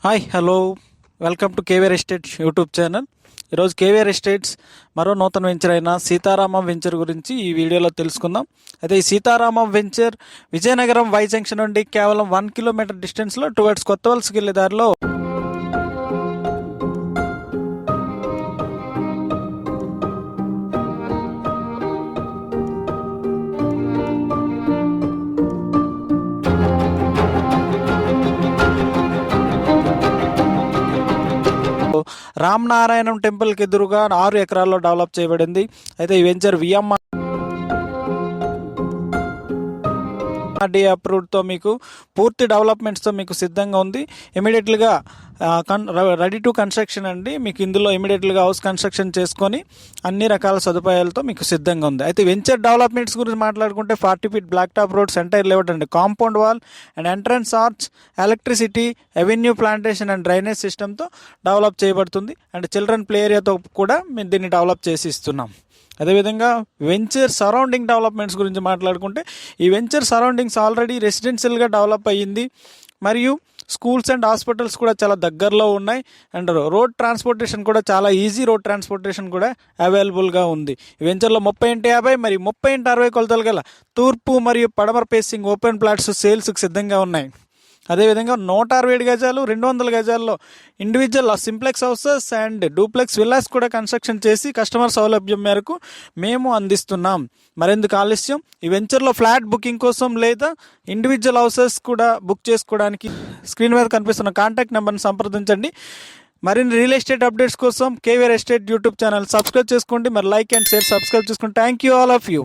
Hi hello welcome to KVR estates YouTube channel. ఈరోజు KVR estates మరో నూతన వెంచర్ అయిన సీతారామం వెంచర్ గురించి ఈ వీడియోలో తెలుసుకుందాం. అయితే ఈ Sitaramam venture Vizianagaram Y junction నుండి కేవలం 1 కిలోమీటర్ డిస్టెన్స్లో టువర్డ్స్ కొత్త వలసకి వెళ్ళే దారిలో రామనారాయణం టెంపుల్కి ఎదురుగా 6 ఎకరాల్లో డెవలప్ చేయబడింది. అయితే ఈ వెంచర్ విఎంఆర్డీ అప్రూవ్డ్తో మీకు పూర్తి డెవలప్మెంట్స్తో మీకు సిద్ధంగా ఉంది. ఇమీడియట్గా రెడీ టు కన్స్ట్రక్షన్ అండి. మీకు ఇందులో ఇమీడియట్గా హౌస్ కన్స్ట్రక్షన్ చేసుకొని అన్ని రకాల సదుపాయాలతో మీకు సిద్ధంగా ఉంది. అయితే వెంచర్ డెవలప్మెంట్స్ గురించి మాట్లాడుకుంటే 40 feet black top roads, entire layout అండి, compound wall and entrance arch, electricity, avenue plantation and drainage సిస్టమ్తో డెవలప్ చేయబడుతుంది. అండ్ చిల్డ్రన్ ప్లే ఏరియాతో కూడా మేము దీన్ని డెవలప్ చేసి ఇస్తున్నాం. అదేవిధంగా వెంచర్ సరౌండింగ్ డెవలప్మెంట్స్ గురించి మాట్లాడుకుంటే ఈ వెంచర్ సరౌండింగ్స్ ఆల్రెడీ రెసిడెన్షియల్గా డెవలప్ అయ్యింది. మరియు స్కూల్స్ అండ్ హాస్పిటల్స్ కూడా చాలా దగ్గరలో ఉన్నాయి. అండ్ రోడ్ ట్రాన్స్పోర్టేషన్ కూడా చాలా ఈజీ రోడ్ ట్రాన్స్పోర్టేషన్ కూడా అవైలబుల్గా ఉంది. ఈ వెంచర్లో 30x50 మరియు 30x60 కొలతలు గల తూర్పు మరియు పడమర ఫేసింగ్ ఓపెన్ ప్లాట్స్ సేల్స్కి సిద్ధంగా ఉన్నాయి. అదేవిధంగా 167 గజాలు 200 గజాల్లో individual simplex houses and duplex villas కూడా కన్స్ట్రక్షన్ చేసి కస్టమర్ సౌలభ్యం మేరకు మేము అందిస్తున్నాం. మరెందుకు ఆలస్యం, ఈ వెంచర్లో ఫ్లాట్ బుకింగ్ కోసం లేదా ఇండివిజువల్ హౌసెస్ కూడా బుక్ చేసుకోవడానికి స్క్రీన్ మీద కనిపిస్తున్న కాంటాక్ట్ నెంబర్ని సంప్రదించండి. మరిన్ని రియల్ ఎస్టేట్ అప్డేట్స్ కోసం KVR estate YouTube channel subscribe చేసుకోండి. మరి లైక్ అండ్ షేర్ సబ్స్క్రైబ్ చేసుకోండి. Thank you all of you.